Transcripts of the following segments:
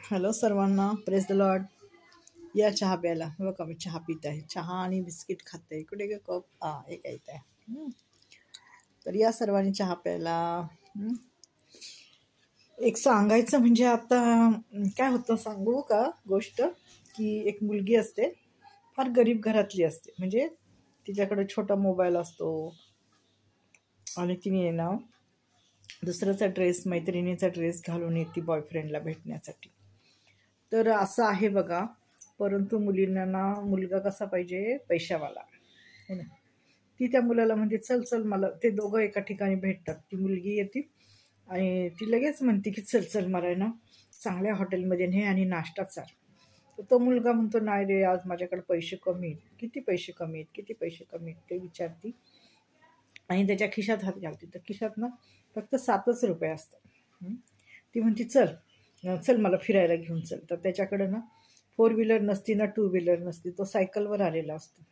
Hello सर्वांना, praise the Lord. या चहा प्यायला. बघा मी चहा पित आहे. चहा आणि बिस्किट खाते. इकडे एक कप एक येत आहे. तर या सर्वांनी चहा प्यायला. एक सांगायचं म्हणजे आता काय होतं सांगू का गोष्ट, की एक मुलगी असते, फार गरीब घरातली असते. म्हणजे तिच्याकडे छोटा मोबाईल असतो आणि तिने ना दुसऱ्याचा ड्रेस, मैत्रिणीचा ड्रेस घालून येते बॉयफ्रेंडला भेटण्यासाठी. तर असं आहे बघा. परंतु मुलींना ना मुलगा कसा पाहिजे, पैशावाला है ना. ती त्या मुलाला म्हणते चल चल मला, ते दोघं एका ठिकाणी भेटतात. ती मुलगी येते आणि ती लगेच म्हणते की चल चल मला ना चांगल्या हॉटेलमध्ये ने आणि नाश्ता चाल. तर तो मुलगा म्हणतो नाही रे, आज माझ्याकडे पैसे कमी आहेत. किती पैसे कमी आहेत, किती पैसे कमी आहेत ते विचारती आणि त्याच्या खिशात हात घालते. तर खिशात ना फक्त 7च रुपये असतात. ती म्हणते चल चल मला फिरायला घेऊन चल. तर त्याच्याकडं ना 4 व्हीलर नसती ना 2 व्हीलर नसती, तो सायकलवर आलेला असतो.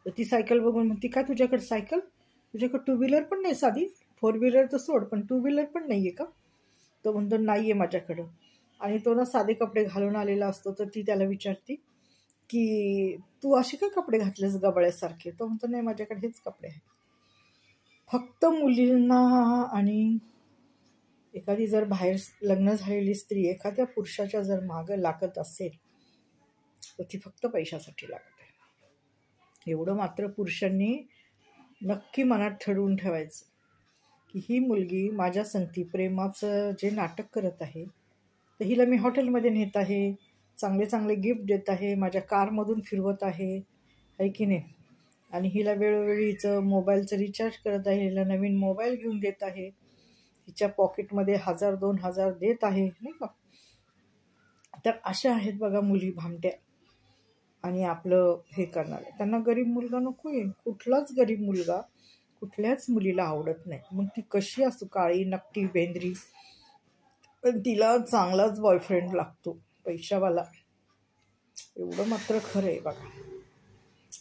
तर ती सायकल बघून म्हणते काय तुझ्याकडे सायकल, तुझ्याकडे 2 व्हीलर पण नाही, साधी 4 व्हीलर तर सोड, पण 2 व्हीलर पण नाही आहे का. तो म्हणतो नाही आहे माझ्याकडं. आणि तो ना साधे कपडे घालून आलेला असतो. तर ती त्याला विचारते की तू असे काय कपडे घातलेस गबाळ्यासारखे. तो म्हणतो नाही माझ्याकडे हेच कपडे आहेत. फक्त मुलींना आणि एखादी जर बाहेर लग्न झालेली स्त्री एखाद्या पुरुषाच्या जर मागं लागत असेल तर ती फक्त पैशासाठी लागत आहे. एवढं मात्र पुरुषांनी नक्की मनात ठरवून ठेवायचं की ही मुलगी माझ्या संगती प्रेमाचं जे नाटक करत आहे, तर हिला मी हॉटेलमध्ये नेत आहे, चांगले चांगले गिफ्ट देत आहे, माझ्या कारमधून फिरवत आहे की नाही, आणि हिला वेळोवेळी हिचं मोबाईलचं रिचार्ज करत आहे, हिला नवीन मोबाईल घेऊन देत आहे, हिच्या पॉकेटमध्ये 1000-2000 देत आहे, नाही का. तर अशा आहेत बघा मुली भामट्या आणि आपलं हे करणारे. त्यांना गरीब मुलगा नको आहे. कुठलाच गरीब मुलगा कुठल्याच मुलीला आवडत नाही. मग ती कशी असो, काळी नकटी बेंद्री, पण तिला चांगलाच बॉयफ्रेंड लागतो, पैशावाला. एवढं मात्र खरं आहे बघा.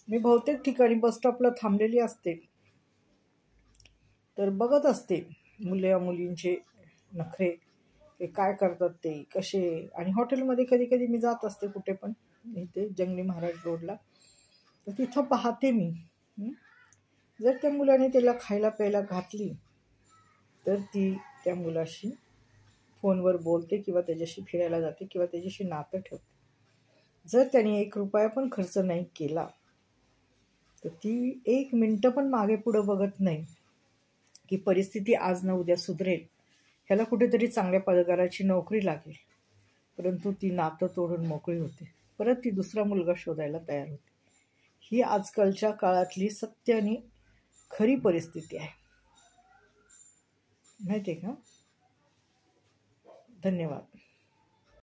मी बहुतेक ठिकाणी बस स्टॉपला थांबलेली असते, तर बघत असते मुलींचे नखरे, ते काय करतात ते कसे. आणि हॉटेलमध्ये कधी कधी मी जात असते कुठे पण, इथे जंगली महाराज रोडला, तर तिथं पाहते मी. जर त्या मुलाने त्याला खायला प्यायला घातली तर ती त्या मुलाशी फोनवर बोलते किंवा त्याच्याशी फिरायला जाते किंवा त्याच्याशी नातं ठेवते. जर त्याने 1 रुपया पण खर्च नाही केला तर ती 1 मिनटं पण मागे पुढं बघत नाही की परिस्थिती आज ना उद्या सुधरेल, ह्याला कुठेतरी चांगल्या पगाराची नोकरी लागेल. परंतु ती नातं तोडून मोकळी होते, परत ती दुसरा मुलगा शोधायला तयार होते. ही आजकालच्या काळातली सत्य आणि खरी परिस्थिती आहे, माहिती आहे का. धन्यवाद.